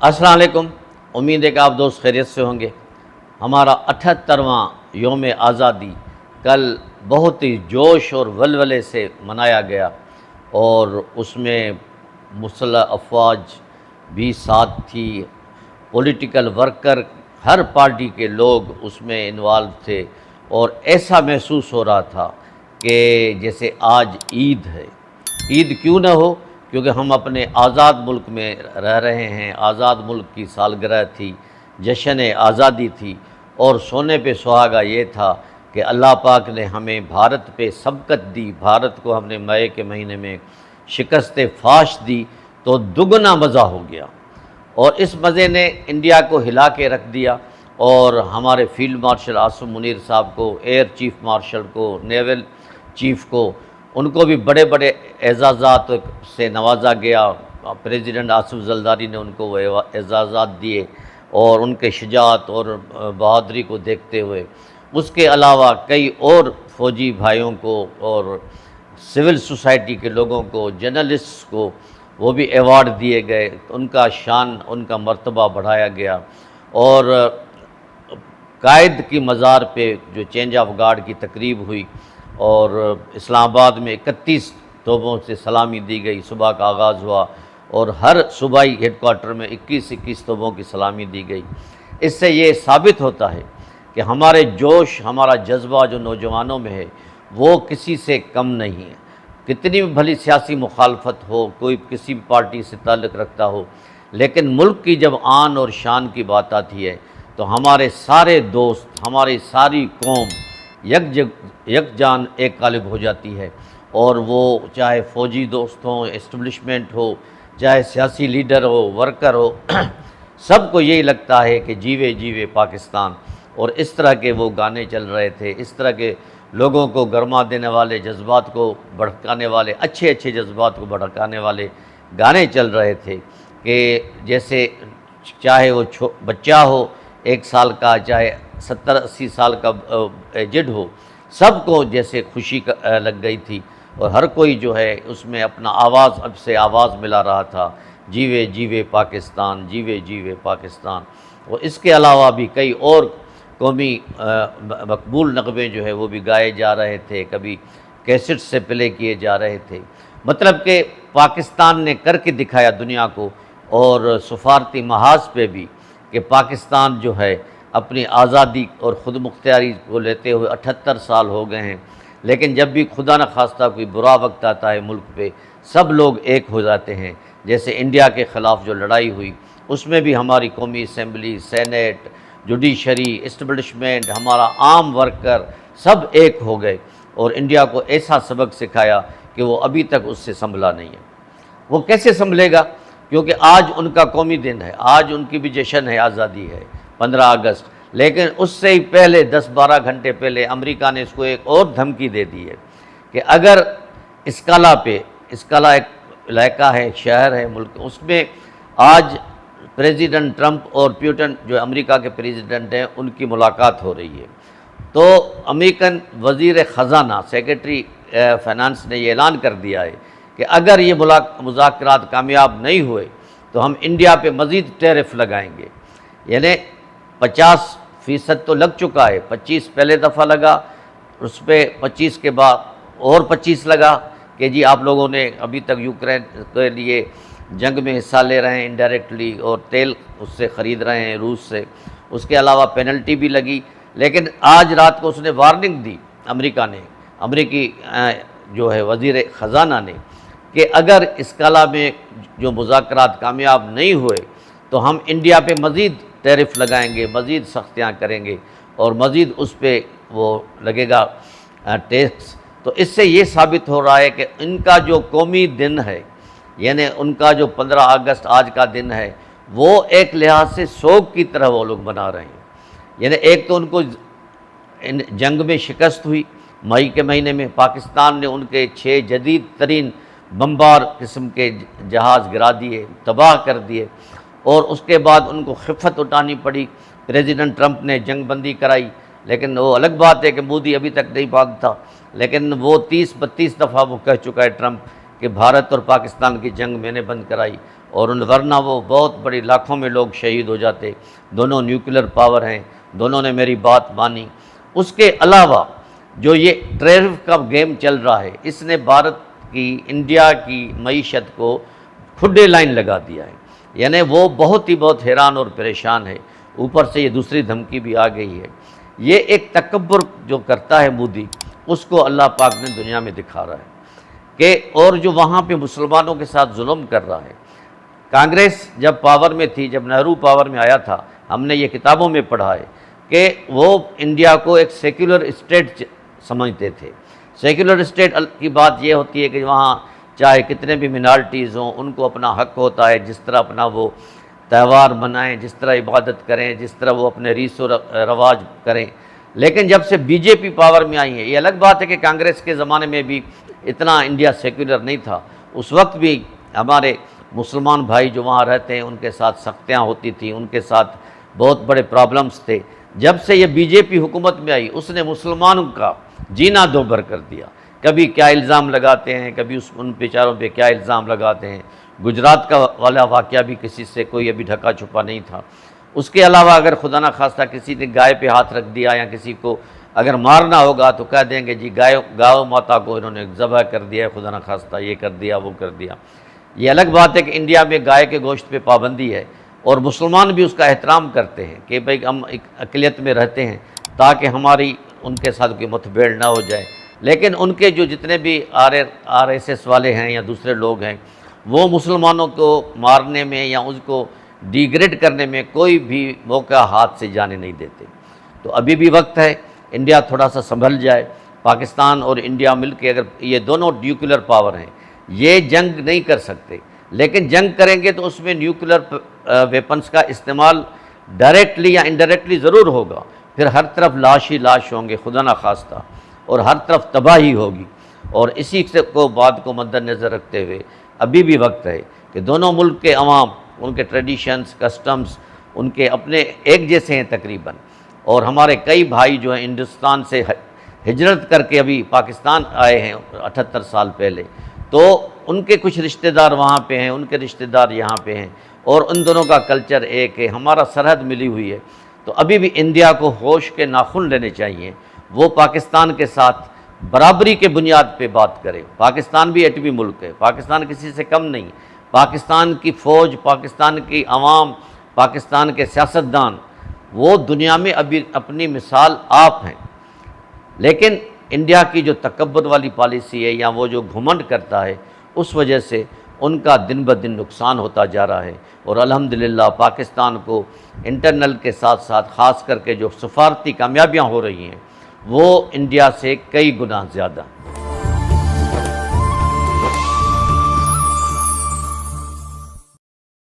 السلام علیکم۔ امید ہے کہ آپ دوست خیریت سے ہوں گے۔ ہمارا 78واں یوم آزادی کل بہت ہی جوش اور ولولے سے منایا گیا، اور اس میں مسلح افواج بھی ساتھ تھی، پولیٹیکل ورکر، ہر پارٹی کے لوگ اس میں انوالو تھے، اور ایسا محسوس ہو رہا تھا کہ جیسے آج عید ہے۔ عید کیوں نہ ہو، کیونکہ ہم اپنے آزاد ملک میں رہ رہے ہیں، آزاد ملک کی سالگرہ تھی، جشن آزادی تھی، اور سونے پہ سہاگا یہ تھا کہ اللہ پاک نے ہمیں بھارت پہ سبقت دی، بھارت کو ہم نے مئی کے مہینے میں شکست فاش دی، تو دگنا مزہ ہو گیا، اور اس مزے نے انڈیا کو ہلا کے رکھ دیا، اور ہمارے فیلڈ مارشل عاصم منیر صاحب کو، ایئر چیف مارشل کو، نیول چیف کو، ان کو بھی بڑے بڑے اعزازات سے نوازا گیا۔ پریزیڈنٹ آصف زرداری نے ان کو وہ اعزازات دیے، اور ان کے شجاعت اور بہادری کو دیکھتے ہوئے اس کے علاوہ کئی اور فوجی بھائیوں کو اور سول سوسائٹی کے لوگوں کو، جرنلسٹ کو وہ بھی ایوارڈ دیے گئے، ان کا شان، ان کا مرتبہ بڑھایا گیا، اور قائد کی مزار پہ جو چینج آف گارڈ کی تقریب ہوئی، اور اسلام آباد میں 31 توپوں سے سلامی دی گئی، صبح کا آغاز ہوا، اور ہر صوبائی ہیڈ کوارٹر میں 21 توپوں کی سلامی دی گئی۔ اس سے یہ ثابت ہوتا ہے کہ ہمارے جوش، ہمارا جذبہ جو نوجوانوں میں ہے وہ کسی سے کم نہیں ہے۔ کتنی بھی بھلی سیاسی مخالفت ہو، کوئی کسی بھی پارٹی سے تعلق رکھتا ہو، لیکن ملک کی جب آن اور شان کی بات آتی ہے تو ہمارے سارے دوست، ہماری ساری قوم یکجان ایک قالب ہو جاتی ہے، اور وہ چاہے فوجی دوست ہوں، اسٹیبلشمنٹ ہو، چاہے سیاسی لیڈر ہو، ورکر ہو، سب کو یہی لگتا ہے کہ جیوے جیوے پاکستان۔ اور اس طرح کے وہ گانے چل رہے تھے، اس طرح کے لوگوں کو گرما دینے والے، جذبات کو بھڑکانے والے، اچھے جذبات کو بھڑکانے والے گانے چل رہے تھے، کہ جیسے چاہے وہ بچہ ہو 1 سال کا، چاہے 70-80 سال کا ایجڈ ہو، سب کو جیسے خوشی لگ گئی تھی، اور ہر کوئی جو ہے اس میں اپنا آواز ملا رہا تھا، جیوے جیوے پاکستان، جیوے جیوے پاکستان۔ اور اس کے علاوہ بھی کئی اور قومی مقبول نغمے جو ہے وہ بھی گائے جا رہے تھے، کبھی کیسٹ سے پلے کیے جا رہے تھے، مطلب کہ پاکستان نے کر کے دکھایا دنیا کو، اور سفارتی محاذ پہ بھی، کہ پاکستان جو ہے اپنی آزادی اور خود مختاری کو لیتے ہوئے 78 سال ہو گئے ہیں، لیکن جب بھی خدا نخواستہ کوئی برا وقت آتا ہے ملک پہ، سب لوگ ایک ہو جاتے ہیں۔ جیسے انڈیا کے خلاف جو لڑائی ہوئی، اس میں بھی ہماری قومی اسمبلی، سینیٹ، جوڈیشری، اسٹیبلشمنٹ، ہمارا عام ورکر سب ایک ہو گئے، اور انڈیا کو ایسا سبق سکھایا کہ وہ ابھی تک اس سے سنبھلا نہیں ہے۔ وہ کیسے سنبھلے گا؟ کیونکہ آج ان کا قومی دن ہے، آج ان کی بھی جشن ہے، آزادی ہے، 15 اگست، لیکن اس سے ہی پہلے 10-12 گھنٹے پہلے امریکہ نے اس کو ایک اور دھمکی دے دی ہے کہ اگر اسکالا ایک علاقہ ہے، شہر ہے ملک، اس میں آج پریزیڈنٹ ٹرمپ اور پیوٹن جو امریکہ کے پریزیڈنٹ ہیں ان کی ملاقات ہو رہی ہے، تو امریکن وزیر خزانہ، سیکرٹری فائنانس نے یہ اعلان کر دیا ہے کہ اگر یہ مذاکرات کامیاب نہیں ہوئے تو ہم انڈیا پہ مزید ٹیرف لگائیں گے۔ یعنی 50% تو لگ چکا ہے، 25 پہلے دفعہ لگا، اس پہ 25 کے بعد اور 25 لگا، کہ جی آپ لوگوں نے ابھی تک یوکرین کے لیے جنگ میں حصہ لے رہے ہیں انڈائریکٹلی، اور تیل اس سے خرید رہے ہیں روس سے، اس کے علاوہ پینلٹی بھی لگی۔ لیکن آج رات کو اس نے وارننگ دی، امریکہ نے، امریکی جو ہے وزیر خزانہ نے، کہ اگر اسکالا میں جو مذاکرات کامیاب نہیں ہوئے تو ہم انڈیا پہ مزید ٹیرف لگائیں گے، مزید سختیاں کریں گے، اور مزید اس پہ وہ لگے گا ٹیکس۔ تو اس سے یہ ثابت ہو رہا ہے کہ ان کا جو قومی دن ہے، یعنی ان کا جو 15 اگست آج کا دن ہے، وہ ایک لحاظ سے سوگ کی طرح وہ لوگ منا رہے ہیں۔ یعنی ایک تو ان کو جنگ میں شکست ہوئی، مئی کے مہینے میں پاکستان نے ان کے 6 جدید ترین بمبار قسم کے جہاز گرا دیے، تباہ کر دیے، اور اس کے بعد ان کو خفت اٹھانی پڑی۔ پریزیڈنٹ ٹرمپ نے جنگ بندی کرائی، لیکن وہ الگ بات ہے کہ مودی ابھی تک نہیں بھاگتا، لیکن وہ 30-32 دفعہ وہ کہہ چکا ہے ٹرمپ کہ بھارت اور پاکستان کی جنگ میں نے بند کرائی، اور ورنہ وہ بہت بڑی لاکھوں میں لوگ شہید ہو جاتے۔ دونوں نیوکلر پاور ہیں، دونوں نے میری بات مانی۔ اس کے علاوہ جو یہ ٹریف کا گیم چل رہا ہے، اس نے بھارت کی، انڈیا کی معیشت کو کھڈے لائن لگا دیا ہے، یعنی وہ بہت حیران اور پریشان ہے۔ اوپر سے یہ دوسری دھمکی بھی آ گئی ہے۔ یہ ایک تکبر جو کرتا ہے مودی، اس کو اللہ پاک نے دنیا میں دکھا رہا ہے کہ، اور جو وہاں پہ مسلمانوں کے ساتھ ظلم کر رہا ہے۔ کانگریس جب پاور میں تھی، جب نہرو پاور میں آیا تھا، ہم نے یہ کتابوں میں پڑھا ہے کہ وہ انڈیا کو ایک سیکولر اسٹیٹ سمجھتے تھے۔ سیکولر اسٹیٹ کی بات یہ ہوتی ہے کہ وہاں چاہے کتنے بھی منارٹیز ہوں، ان کو اپنا حق ہوتا ہے، جس طرح اپنا وہ تہوار منائیں، جس طرح عبادت کریں، جس طرح وہ اپنے ریس و رواج کریں۔ لیکن جب سے بی جے پی پاور میں آئی ہے، یہ الگ بات ہے کہ کانگریس کے زمانے میں بھی اتنا انڈیا سیکولر نہیں تھا، اس وقت بھی ہمارے مسلمان بھائی جو وہاں رہتے ہیں ان کے ساتھ سختیاں ہوتی تھیں، ان کے ساتھ بہت بڑے پرابلمز تھے۔ جب سے یہ بی جے پی حکومت میں آئی، اس نے مسلمانوں کا جینا دوبھر کر دیا۔ کبھی کیا الزام لگاتے ہیں، کبھی ان بیچاروں پہ کیا الزام لگاتے ہیں۔ گجرات کا والا واقعہ بھی کسی سے کوئی ابھی ڈھکا چھپا نہیں تھا۔ اس کے علاوہ اگر خدا نہ خواستہ کسی نے گائے پہ ہاتھ رکھ دیا یا کسی کو اگر مارنا ہوگا تو کہہ دیں گے جی گاؤ ماتا کو انہوں نے ذبح کر دیا ہے، خدا نہ خواستہ یہ کر دیا وہ کر دیا۔ یہ الگ بات ہے کہ انڈیا میں گائے کے گوشت پہ پابندی ہے، اور مسلمان بھی اس کا احترام کرتے ہیں کہ بھئی ہم ایک اقلیت میں رہتے ہیں تاکہ ہماری ان کے ساتھ کوئی متبھیڑ نہ ہو جائے۔ لیکن ان کے جو جتنے بھی آر ایس ایس والے ہیں یا دوسرے لوگ ہیں، وہ مسلمانوں کو مارنے میں یا اس کو ڈیگریڈ کرنے میں کوئی بھی موقع ہاتھ سے جانے نہیں دیتے۔ تو ابھی بھی وقت ہے، انڈیا تھوڑا سا سنبھل جائے۔ پاکستان اور انڈیا مل کے، اگر یہ دونوں نیوکلر پاور ہیں، یہ جنگ نہیں کر سکتے، لیکن جنگ کریں گے تو اس میں نیوکلر ویپنز کا استعمال ڈائریکٹلی یا انڈائریکٹلی ضرور ہوگا۔ پھر ہر طرف لاش ہی لاش ہوں گے خدا نہ خواستہ، اور ہر طرف تباہی ہوگی۔ اور اسی بات کو مد نظر رکھتے ہوئے ابھی بھی وقت ہے کہ دونوں ملک کے عوام، ان کے ٹریڈیشنز، کسٹمز، ان کے اپنے ایک جیسے ہیں تقریباً۔ اور ہمارے کئی بھائی جو ہیں ہندوستان سے ہجرت کر کے ابھی پاکستان آئے ہیں 78 سال پہلے، تو ان کے کچھ رشتہ دار وہاں پہ ہیں، ان کے رشتہ دار یہاں پہ ہیں، اور ان دونوں کا کلچر ایک ہے، ہمارا سرحد ملی ہوئی ہے۔ تو ابھی بھی انڈیا کو ہوش کے ناخن لینے چاہیے، وہ پاکستان کے ساتھ برابری کے بنیاد پہ بات کرے۔ پاکستان بھی ایٹمی ملک ہے، پاکستان کسی سے کم نہیں۔ پاکستان کی فوج، پاکستان کی عوام، پاکستان کے سیاستدان، وہ دنیا میں ابھی اپنی مثال آپ ہیں۔ لیکن انڈیا کی جو تکبر والی پالیسی ہے یا وہ جو گھمنڈ کرتا ہے، اس وجہ سے ان کا دن بدن نقصان ہوتا جا رہا ہے۔ اور الحمدللہ پاکستان کو انٹرنل کے ساتھ ساتھ خاص کر کے جو سفارتی کامیابیاں ہو رہی ہیں، وہ انڈیا سے کئی گنا زیادہ۔